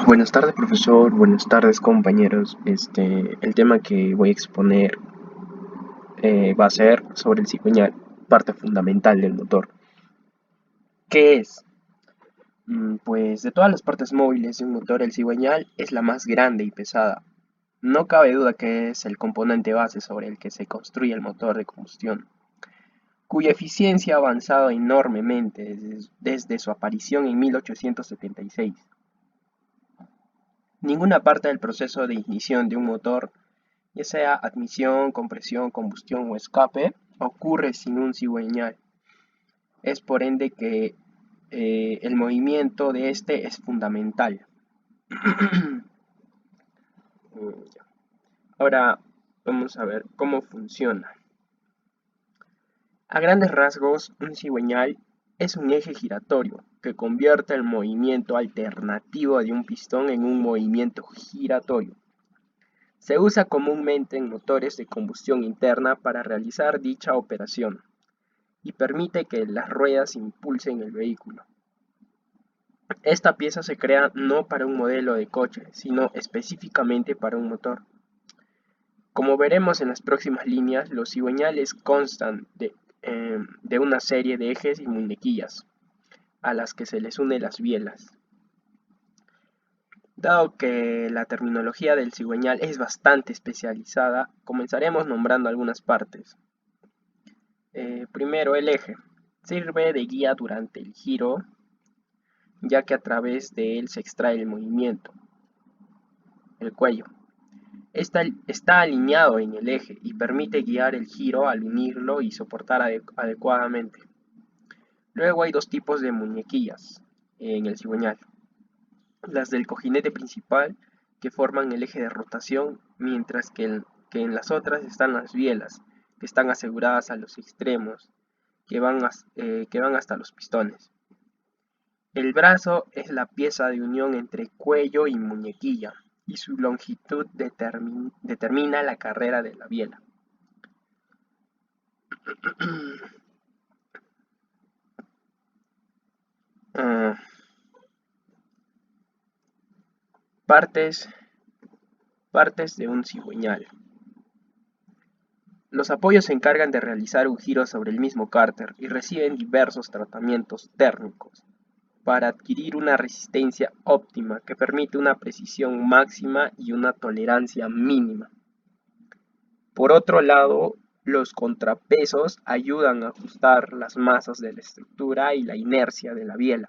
Buenas tardes, profesor. Buenas tardes, compañeros. El tema que voy a exponer va a ser sobre el cigüeñal, parte fundamental del motor. ¿Qué es? Pues de todas las partes móviles de un motor, el cigüeñal es la más grande y pesada. No cabe duda que es el componente base sobre el que se construye el motor de combustión, cuya eficiencia ha avanzado enormemente desde su aparición en 1876. Ninguna parte del proceso de ignición de un motor, ya sea admisión, compresión, combustión o escape, ocurre sin un cigüeñal. Es por ende que el movimiento de este es fundamental. Ahora vamos a ver cómo funciona. A grandes rasgos, un cigüeñal es un eje giratorio que convierte el movimiento alternativo de un pistón en un movimiento giratorio. Se usa comúnmente en motores de combustión interna para realizar dicha operación y permite que las ruedas impulsen el vehículo. Esta pieza se crea no para un modelo de coche, sino específicamente para un motor. Como veremos en las próximas líneas, los cigüeñales constan de una serie de ejes y muñequillas, a las que se les une las bielas. Dado que la terminología del cigüeñal es bastante especializada, comenzaremos nombrando algunas partes. Primero, el eje. Sirve de guía durante el giro, ya que a través de él se extrae el movimiento. El cuello. Está alineado en el eje y permite guiar el giro al unirlo y soportar adecuadamente. Luego hay dos tipos de muñequillas en el cigüeñal. Las del cojinete principal, que forman el eje de rotación, mientras que en las otras están las bielas, que están aseguradas a los extremos, que van hasta los pistones. El brazo es la pieza de unión entre cuello y muñequilla, y su longitud determina la carrera de la biela. Ah, partes de un cigüeñal. Los apoyos se encargan de realizar un giro sobre el mismo cárter y reciben diversos tratamientos térmicos para adquirir una resistencia óptima que permite una precisión máxima y una tolerancia mínima. Por otro lado, los contrapesos ayudan a ajustar las masas de la estructura y la inercia de la biela.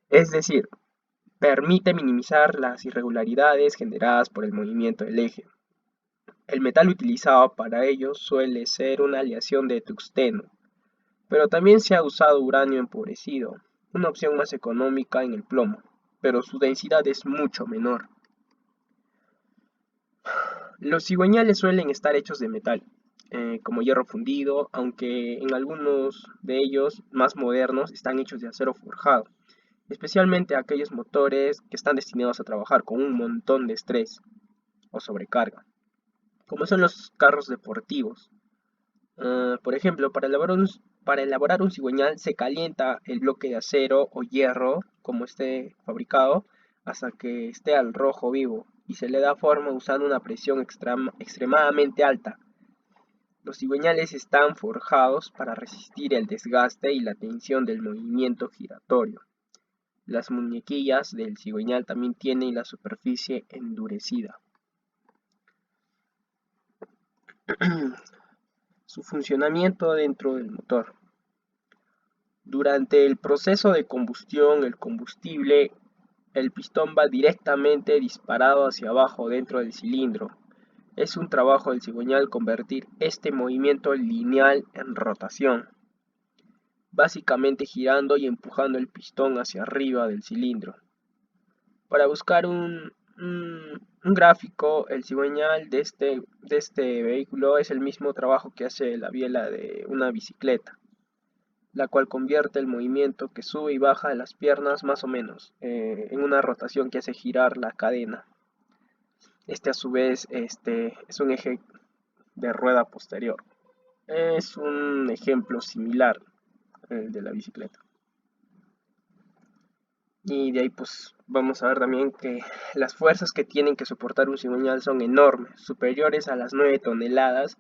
Es decir, permite minimizar las irregularidades generadas por el movimiento del eje. El metal utilizado para ello suele ser una aleación de tungsteno, pero también se ha usado uranio empobrecido, una opción más económica en el plomo, pero su densidad es mucho menor. Los cigüeñales suelen estar hechos de metal, como hierro fundido, aunque en algunos de ellos más modernos están hechos de acero forjado, especialmente aquellos motores que están destinados a trabajar con un montón de estrés o sobrecarga, como son los carros deportivos. Por ejemplo, para elaborar un cigüeñal se calienta el bloque de acero o hierro, como esté fabricado, hasta que esté al rojo vivo y se le da forma usando una presión extremadamente alta. Los cigüeñales están forjados para resistir el desgaste y la tensión del movimiento giratorio. Las muñequillas del cigüeñal también tienen la superficie endurecida. Su funcionamiento dentro del motor. Durante el proceso de combustión, el pistón va directamente disparado hacia abajo dentro del cilindro. Es un trabajo del cigüeñal convertir este movimiento lineal en rotación, básicamente girando y empujando el pistón hacia arriba del cilindro. Para buscar un gráfico, el cigüeñal de este vehículo es el mismo trabajo que hace la biela de una bicicleta, la cual convierte el movimiento que sube y baja de las piernas más o menos en una rotación que hace girar la cadena. Este a su vez es un eje de rueda posterior. Es un ejemplo similar al de la bicicleta. Y de ahí pues vamos a ver también que las fuerzas que tienen que soportar un cigüeñal son enormes, superiores a las 9 toneladas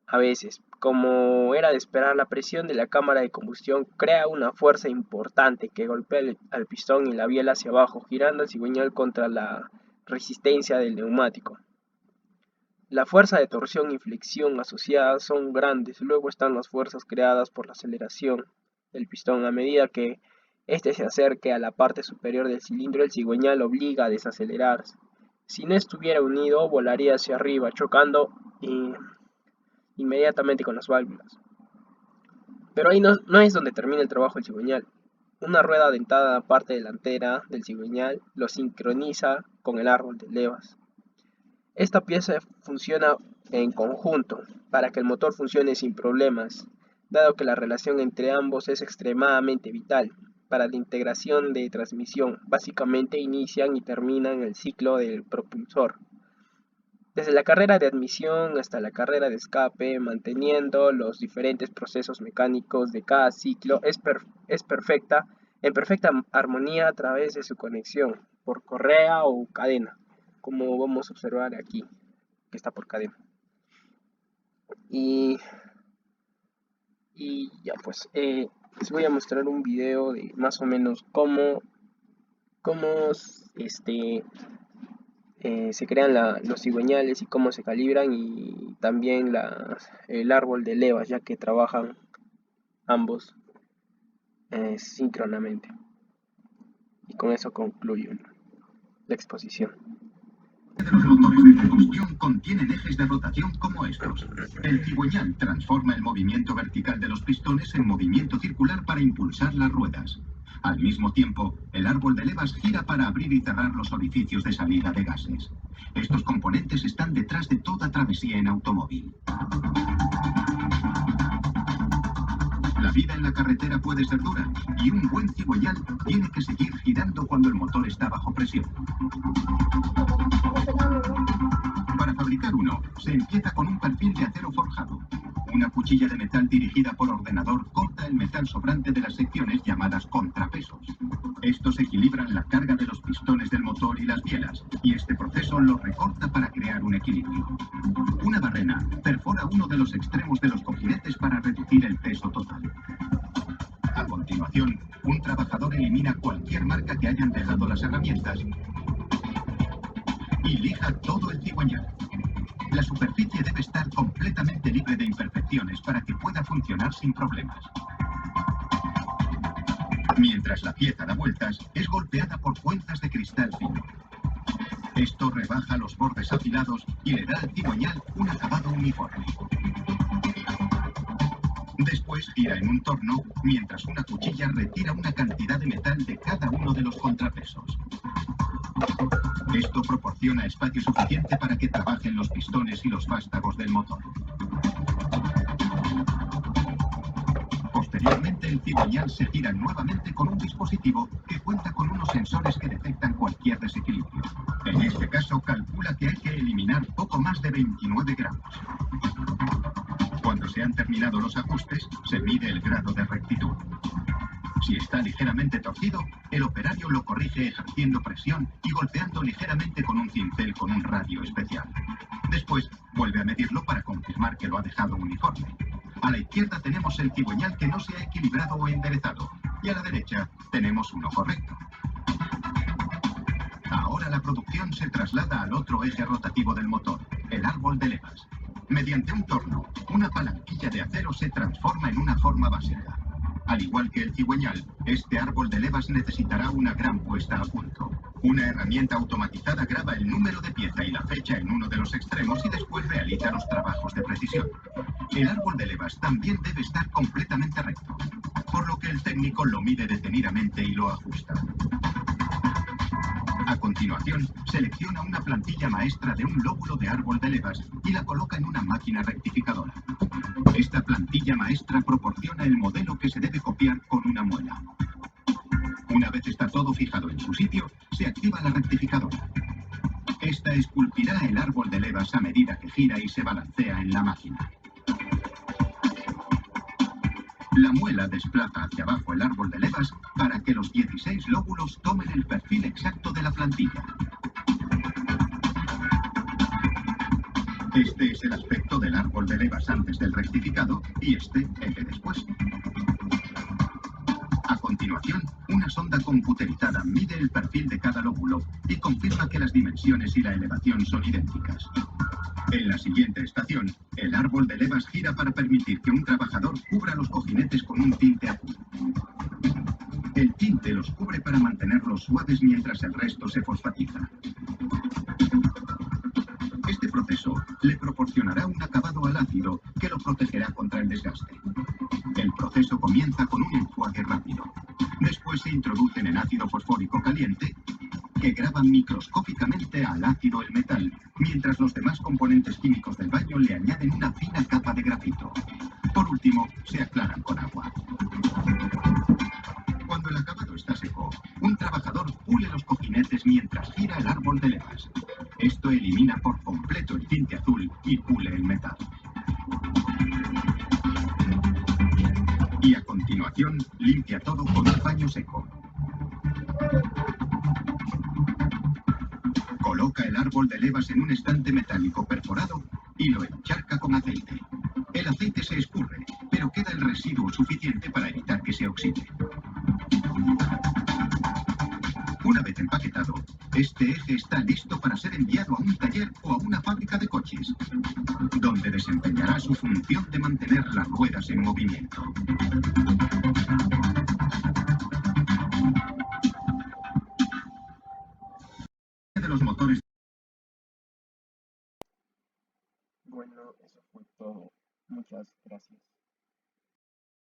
a veces. Como era de esperar, la presión de la cámara de combustión crea una fuerza importante que golpea al pistón y la biela hacia abajo, girando el cigüeñal contra la resistencia del neumático. La fuerza de torsión y flexión asociadas son grandes. Luego están las fuerzas creadas por la aceleración del pistón. A medida que éste se acerque a la parte superior del cilindro, el cigüeñal obliga a desacelerarse. Si no estuviera unido, volaría hacia arriba, chocando inmediatamente con las válvulas. Pero ahí no es donde termina el trabajo del cigüeñal. Una rueda dentada en la parte delantera del cigüeñal lo sincroniza con el árbol de levas. Esta pieza funciona en conjunto para que el motor funcione sin problemas, dado que la relación entre ambos es extremadamente vital para la integración de transmisión. Básicamente inician y terminan el ciclo del propulsor. Desde la carrera de admisión hasta la carrera de escape, manteniendo los diferentes procesos mecánicos de cada ciclo, en perfecta armonía a través de su conexión por correa o cadena, como vamos a observar aquí, que está por cadena. Y, ya pues, les voy a mostrar un video de más o menos cómo se crean los cigüeñales y cómo se calibran, y también el árbol de levas, ya que trabajan ambos síncronamente. Y con eso concluyo la exposición. Los motores de combustión contienen ejes de rotación como estos. El cigüeñal transforma el movimiento vertical de los pistones en movimiento circular para impulsar las ruedas. Al mismo tiempo, el árbol de levas gira para abrir y cerrar los orificios de salida de gases. Estos componentes están detrás de toda travesía en automóvil. La vida en la carretera puede ser dura, y un buen cigüeñal tiene que seguir girando cuando el motor está bajo presión. Para fabricar uno, se empieza con un perfil de acero forjado. Una cuchilla de metal dirigida por ordenador corta el metal sobrante de las secciones llamadas contrapesos. Estos equilibran la carga de los pistones del motor y las bielas, y este proceso los recorta para crear un equilibrio. Una barrena perfora uno de los extremos de los cojinetes para reducir el peso total. A continuación, un trabajador elimina cualquier marca que hayan dejado las herramientas y lija todo el cigüeñal. La superficie debe estar completamente libre de imperfecciones para que pueda funcionar sin problemas. Mientras la pieza da vueltas, es golpeada por cuentas de cristal fino. Esto rebaja los bordes afilados y le da al cigüeñal un acabado uniforme. Después gira en un torno, mientras una cuchilla retira una cantidad de metal de cada uno de los contrapesos. Esto proporciona espacio suficiente para que trabajen los pistones y los vástagos del motor. Posteriormente, el cigüeñal se gira nuevamente con un dispositivo que cuenta con unos sensores que detectan cualquier desequilibrio. En este caso, calcula que hay que eliminar poco más de 29 gramos. Cuando se han terminado los ajustes, se mide el grado de rectitud. Si está ligeramente torcido, el operario lo corrige ejerciendo presión y golpeando ligeramente con un cincel con un radio especial. Después, vuelve a medirlo para confirmar que lo ha dejado uniforme. A la izquierda tenemos el cigüeñal que no se ha equilibrado o enderezado, y a la derecha tenemos uno correcto. Ahora la producción se traslada al otro eje rotativo del motor, el árbol de levas. Mediante un torno, una palanquilla de acero se transforma en una forma básica. Al igual que el cigüeñal, este árbol de levas necesitará una gran puesta a punto. Una herramienta automatizada graba el número de pieza y la fecha en uno de los extremos y después realiza los trabajos de precisión. El árbol de levas también debe estar completamente recto, por lo que el técnico lo mide detenidamente y lo ajusta. A continuación, selecciona una plantilla maestra de un lóbulo de árbol de levas y la coloca en una máquina rectificadora. Esta plantilla maestra proporciona el modelo que se debe copiar con una muela. Una vez está todo fijado en su sitio, se activa la rectificadora. Esta esculpirá el árbol de levas a medida que gira y se balancea en la máquina. La muela desplaza hacia abajo el árbol de levas para que los 16 lóbulos tomen el perfil exacto de la plantilla. Este es el aspecto del árbol de levas antes del rectificado y este el de después. A continuación, una sonda computerizada mide el perfil de cada lóbulo y confirma que las dimensiones y la elevación son idénticas. En la siguiente estación, el árbol de levas gira para permitir que un trabajador cubra los cojinetes con un tinte azul. El tinte los cubre para mantenerlos suaves mientras el resto se fosfatiza. Este proceso le proporcionará un acabado al ácido que lo protegerá contra el desgaste. El proceso comienza con un enjuague rápido. Después se introducen en ácido fosfórico caliente que graba microscópicamente al ácido el metal, mientras los demás componentes químicos del baño le añaden una fina capa de grafito. Por último, se aclaran con agua. Cuando el acabado está seco, un trabajador pule los cojinetes mientras gira el árbol de levas. Esto elimina por completo el tinte azul y pule el metal. Y a continuación, limpia todo con un paño seco. Coloca el árbol de levas en un estante metálico perforado y lo encharca con aceite. El aceite se escurre, pero queda el residuo suficiente para evitar que se oxide. Una vez empaquetado, este eje está listo para ser enviado a un taller o a una fábrica de coches, donde desempeñará su función de mantener las ruedas en movimiento. De los motores. Bueno, eso fue todo. Muchas gracias.